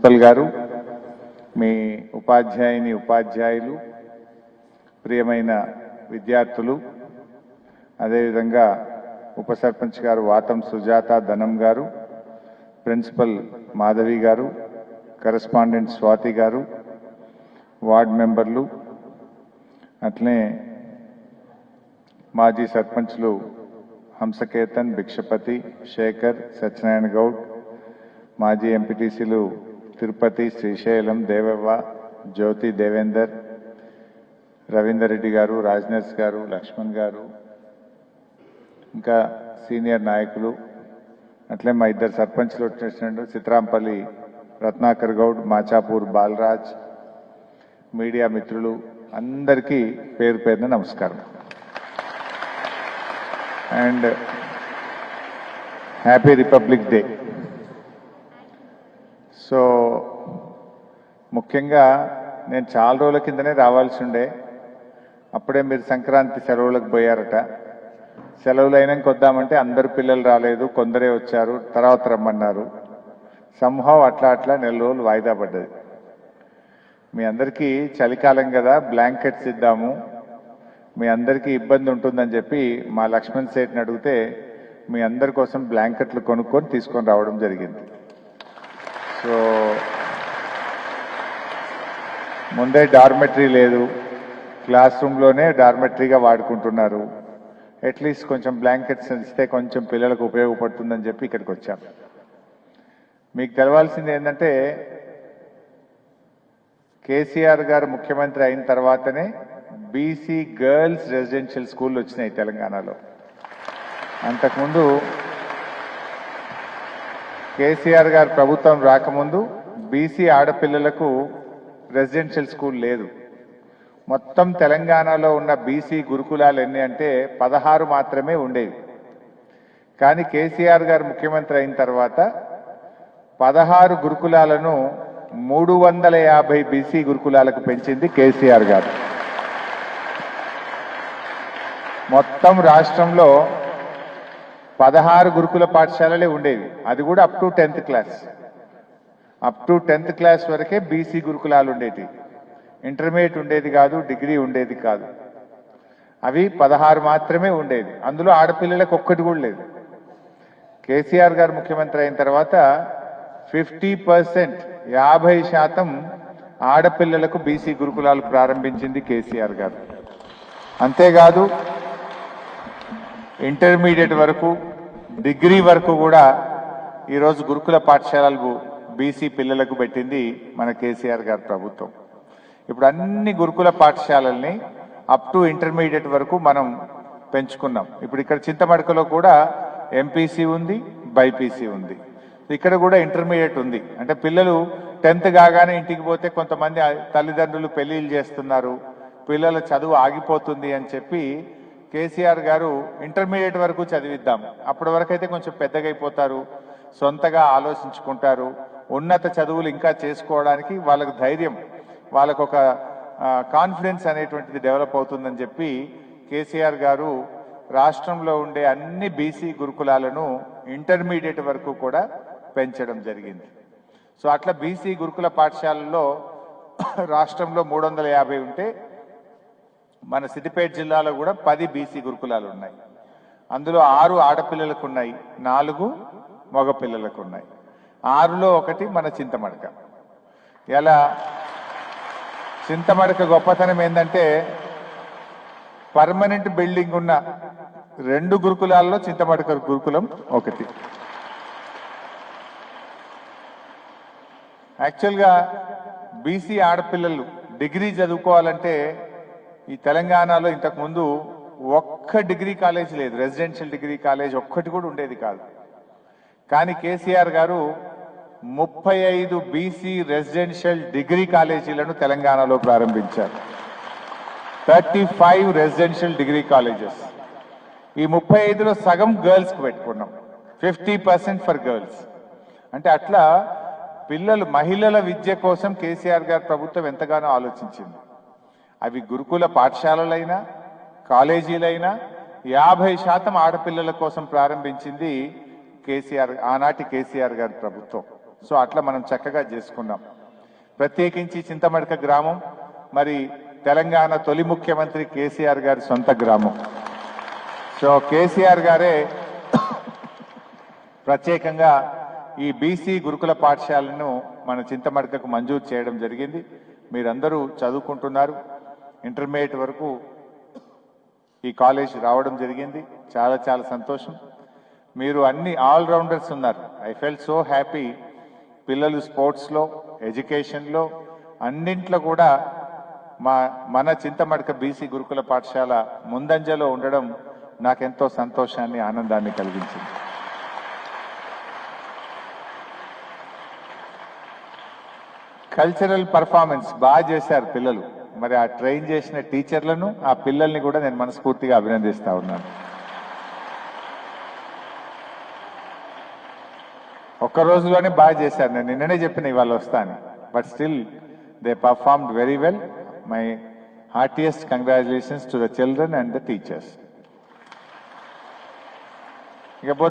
Principal గారు, మీ ఉపాధ్యాయుని ఉపాధ్యాయులు, ప్రియమైన విద్యార్థులు, అదేవిధంగా ఉప సర్పంచ్ గారు వాతం సుజాత ధనం గారు, ప్రిన్సిపల్ మాధవి గారు, కరెస్పాండెంట్ స్వాతి గారు, వార్డ్ మెంబర్లు, అట్లనే మాజీ సర్పంచ్లు హంసకేతన్, భిక్షపతి, శేఖర్, సత్యనారాయణ గౌడ్, మాజీ ఎంపీటీసీలు తిరుపతి, శ్రీశైలం, దేవవ్వ, జ్యోతి, దేవేందర్, రవీందర్ రెడ్డి గారు, రాజ్నర్స్ గారు, లక్ష్మణ్ గారు, ఇంకా సీనియర్ నాయకులు, అట్లే మా ఇద్దరు సర్పంచ్లు వచ్చేసినట్టు సిత్రాంపల్లి రత్నాకర్ గౌడ్, మాచాపూర్ బాలరాజ్, మీడియా మిత్రులు అందరికీ పేరు పేరున నమస్కారం and happy republic day. So ముఖ్యంగా నేను చాలా రోజుల కిందనే రావాల్సి ఉండే, అప్పుడే మీరు సంక్రాంతి సెలవులకు పోయారట. సెలవులు అయినాక వద్దామంటే అందరు పిల్లలు రాలేదు, కొందరే వచ్చారు, తర్వాత రమ్మన్నారు. సంహవ్ అట్లా నెల రోజులు వాయిదా పడ్డది. మీ అందరికీ చలికాలం కదా, బ్లాంకెట్స్ ఇద్దాము, మీ అందరికీ ఇబ్బంది ఉంటుందని చెప్పి మా లక్ష్మణ్ సేట్ని అడిగితే మీ అందరి కోసం బ్లాంకెట్లు కొనుక్కొని తీసుకొని రావడం జరిగింది. సో ముందే డార్మెటరీ లేదు, క్లాస్ రూమ్లోనే డార్మెటరీగా వాడుకుంటున్నారు. అట్లీస్ట్ కొంచెం బ్లాంకెట్స్ ఇస్తే కొంచెం పిల్లలకు ఉపయోగపడుతుందని చెప్పి ఇక్కడికి వచ్చాం. మీకు తెలవాల్సింది ఏంటంటే, కేసీఆర్ గారు ముఖ్యమంత్రి అయిన తర్వాతనే బీసీ గర్ల్స్ రెసిడెన్షియల్ స్కూళ్ళు వచ్చినాయి తెలంగాణలో. అంతకుముందు కేసీఆర్ గారు ప్రభుత్వం రాకముందు బీసీ ఆడపిల్లలకు రెసిడెన్షియల్ స్కూల్ లేదు. మొత్తం తెలంగాణలో ఉన్న బీసీ గురుకులాలు ఎన్ని అంటే 16 మాత్రమే ఉండేవి. కానీ కేసీఆర్ గారు ముఖ్యమంత్రి అయిన తర్వాత 16 గురుకులాలను 350 బీసీ గురుకులాలకు పెంచింది కేసీఆర్ గారు. మొత్తం రాష్ట్రంలో 16 గురుకుల పాఠశాలలే ఉండేవి, అది కూడా up to 10th class. Up to 10th class వరకే బీసీ గురుకులాలు ఉండేవి. ఇంటర్మీడియట్ ఉండేది కాదు, డిగ్రీ ఉండేది కాదు. అవి 16 మాత్రమే ఉండేది. అందులో ఆడపిల్లలకు ఒక్కటి కూడా లేదు. కేసీఆర్ గారు ముఖ్యమంత్రి అయిన తర్వాత 50%, 50% ఆడపిల్లలకు బీసీ గురుకులాలు ప్రారంభించింది కేసీఆర్ గారు. అంతేకాదు ఇంటర్మీడియట్ వరకు, డిగ్రీ వరకు కూడా ఈరోజు గురుకుల పాఠశాలలు బీసీ పిల్లలకు పెట్టింది మన కేసీఆర్ గారి ప్రభుత్వం. ఇప్పుడు అన్ని గురుకుల పాఠశాలల్ని అప్ టు ఇంటర్మీడియట్ వరకు మనం పెంచుకున్నాం. ఇప్పుడు ఇక్కడ చింతమడకలో కూడా ఎంపీసీ ఉంది, బైపీసీ ఉంది. ఇక్కడ కూడా ఇంటర్మీడియట్ ఉంది. అంటే పిల్లలు 10th కాగానే ఇంటికి పోతే కొంతమంది తల్లిదండ్రులు పెళ్లిళ్ళు చేస్తున్నారు, పిల్లల చదువు ఆగిపోతుంది అని చెప్పి కేసీఆర్ గారు ఇంటర్మీడియట్ వరకు చదివిద్దాం, అప్పటి వరకు అయితే కొంచెం పెద్దగా అయిపోతారు, సొంతగా ఆలోచించుకుంటారు, ఉన్నత చదువులు ఇంకా చేసుకోవడానికి వాళ్ళకు ధైర్యం, వాళ్ళకు ఒక కాన్ఫిడెన్స్ అనేటువంటిది డెవలప్ అవుతుందని చెప్పి కేసీఆర్ గారు రాష్ట్రంలో ఉండే అన్ని బీసీ గురుకులాలను ఇంటర్మీడియట్ వరకు కూడా పెంచడం జరిగింది. సో అట్లా బీసీ గురుకుల పాఠశాలల్లో రాష్ట్రంలో 350 ఉంటే మన సిద్దిపేట జిల్లాలో కూడా 10 బీసీ గురుకులాలు ఉన్నాయి. అందులో 6 ఆడపిల్లలకు ఉన్నాయి, 4 మగ పిల్లలకు ఉన్నాయి. 6లో ఒకటి మన చింతమడక. ఇలా చింతమడక గొప్పతనం ఏంటంటే, పర్మనెంట్ బిల్డింగ్ ఉన్న 2 గురుకులాల్లో చింతమడక గురుకులం ఒకటి. యాక్చువల్గా బీసీ ఆడపిల్లలు డిగ్రీ చదువుకోవాలంటే ఈ తెలంగాణలో ఇంతకుముందు ఒక్క డిగ్రీ కాలేజ్ లేదు, రెసిడెన్షియల్ డిగ్రీ కాలేజ్ ఒక్కటి కూడా ఉండేది కాదు. కానీ కేసీఆర్ గారు 35 బీసీ రెసిడెన్షియల్ డిగ్రీ కాలేజీలను తెలంగాణలో ప్రారంభించారు. 35 రెసిడెన్షియల్ డిగ్రీ కాలేజెస్. ఈ 35లో సగం గర్ల్స్కి పెట్టుకున్నాం, 50% ఫర్ గర్ల్స్. అంటే అట్లా పిల్లలు, మహిళల విద్య కోసం కేసీఆర్ గారి ప్రభుత్వం ఎంతగానో ఆలోచించింది. అవి గురుకుల పాఠశాలలైనా కాలేజీలైనా 50% ఆడపిల్లల కోసం ప్రారంభించింది కేసీఆర్, ఆనాటి కేసీఆర్ గారి ప్రభుత్వం. సో అట్లా మనం చక్కగా చేసుకున్నాం. ప్రత్యేకించి చింతమడక గ్రామం మరి తెలంగాణ తొలి ముఖ్యమంత్రి కేసీఆర్ గారి సొంత గ్రామం. సో కేసీఆర్ గారే ప్రత్యేకంగా ఈ బీసీ గురుకుల పాఠశాలను మన చింతమడకకు మంజూరు చేయడం జరిగింది. మీరందరూ చదువుకుంటున్నారు, ఇంటర్మీడియట్ వరకు ఈ కాలేజ్ రావడం జరిగింది. చాలా చాలా సంతోషం. మీరు అన్ని ఆల్రౌండర్స్ ఉన్నారు. I felt so happy. పిల్లలు స్పోర్ట్స్లో, ఎడ్యుకేషన్లో అన్నింట్లో కూడా మన చింతమడక బీసీ గురుకుల పాఠశాల ముందంజలో ఉండడం నాకెంతో సంతోషాన్ని, ఆనందాన్ని కలిగించింది. కల్చరల్ పర్ఫార్మెన్స్ బాగా చేశారు పిల్లలు. మరి ఆ ట్రైన్ చేసిన టీచర్లను, ఆ పిల్లల్ని కూడా నేను మనస్ఫూర్తిగా అభినందిస్తా ఉన్నాను. ఒక్క రోజులోనే బాగా చేశారు. నేను నిన్ననే చెప్పిన ఇవాళ వస్తాను. But still they performed very well. My heartiest congratulations to the children and the teachers. ఇకపోతే